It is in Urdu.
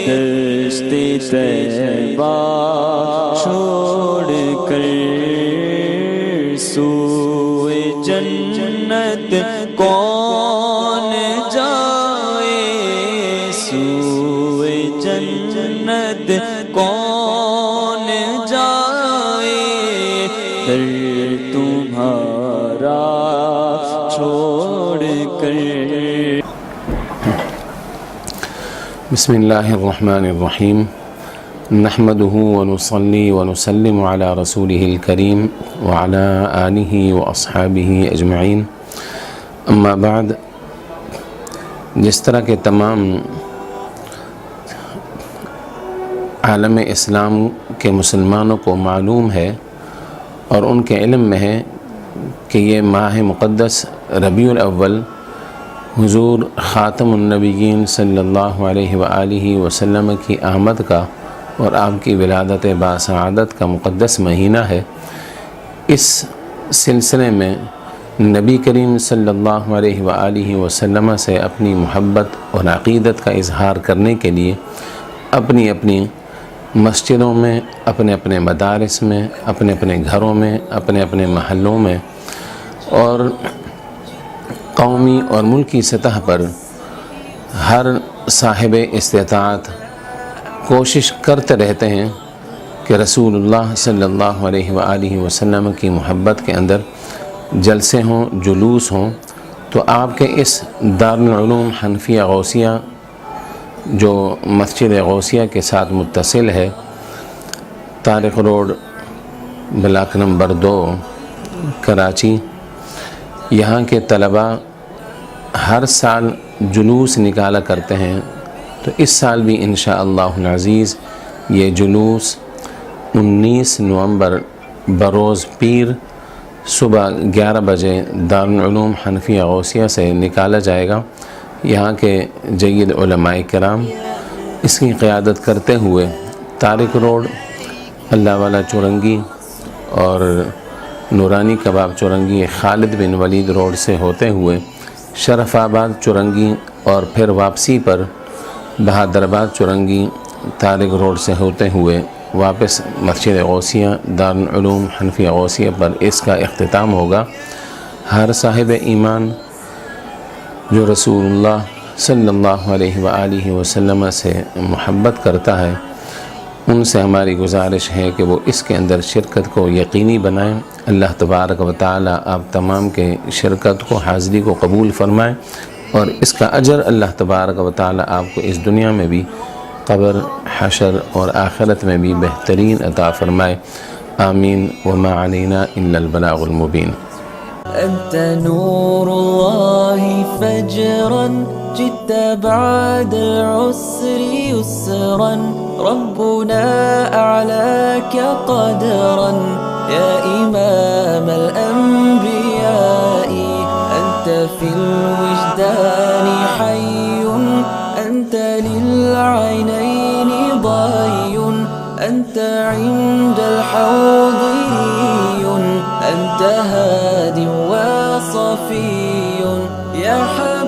دشت طیبہ چھوڑ کر سوئے جنت کون جائے، سوئے جنت کون جائے، در تمہارا چھوڑ کر۔ بسم اللہ الرحمن الرحیم، نحمده ونصلی ونسلم علی رسولہ الکریم وعلی آلہ واصحابہ اجمعین، اما بعد۔ جس طرح کہ تمام عالم اسلام کے مسلمانوں کو معلوم ہے اور ان کے علم میں ہے کہ یہ ماہ مقدس ربیع الاول حضور خاتم النبیین صلی اللہ علیہ وآلہ وسلم کی آمد کا اور آپ کی ولادت باسعادت کا مقدس مہینہ ہے، اس سلسلے میں نبی کریم صلی اللہ علیہ وآلہ وسلم سے اپنی محبت اور عقیدت کا اظہار کرنے کے لیے اپنی اپنی مسجدوں میں، اپنے اپنے مدارس میں، اپنے اپنے گھروں میں، اپنے اپنے محلوں میں اور قومی اور ملکی سطح پر ہر صاحب استطاعت کوشش کرتے رہتے ہیں کہ رسول اللہ صلی اللہ علیہ وآلہ وسلم کی محبت کے اندر جلسے ہوں، جلوس ہوں۔ تو آپ کے اس دارالعلوم حنفیہ غوثیہ جو مسجد غوثیہ کے ساتھ متصل ہے، Tariq road, block number 2، Karachi, یہاں کے طلباء ہر سال جلوس نکالا کرتے ہیں۔ تو اس سال بھی انشاءاللہ العزیز یہ جلوس 19 نومبر بروز پیر صبح 11 بجے دارالعلوم حنفیہ غوثیہ سے نکالا جائے گا۔ یہاں کے جید علماء کرام اس کی قیادت کرتے ہوئے طارق روڈ، اللہ والا چورنگی اور نورانی کباب چورنگی خالد بن ولید روڈ سے ہوتے ہوئے شرف آباد چورنگی اور پھر واپسی پر بہادر آباد چورنگی طارق روڈ سے ہوتے ہوئے واپس مسجد غوثیہ دارالعلوم حنفیہ غوثیہ پر اس کا اختتام ہوگا۔ ہر صاحب ایمان جو رسول اللہ صلی اللہ علیہ وآلہ وسلم سے محبت کرتا ہے، ان سے ہماری گزارش ہے کہ وہ اس کے اندر شرکت کو یقینی بنائیں۔ اللہ تبارک و تعالی آپ تمام کے شرکت کو، حاضری کو قبول فرمائے اور اس کا اجر اللہ تبارک و تعالی آپ کو اس دنیا میں بھی، قبر، حشر اور آخرت میں بھی بہترین عطا فرمائے، آمین۔ وما علینا الا البلاغ المبین۔ أنت نور الله فجرا جئت بعد العسر يسرا، ربنا أعلاك قدرا يا إمام الأنبياء، أنت في الوجدان حي، أنت للعينين ضي، أنت عند الحوض ري، أنت هاد وصفي يا حبيبي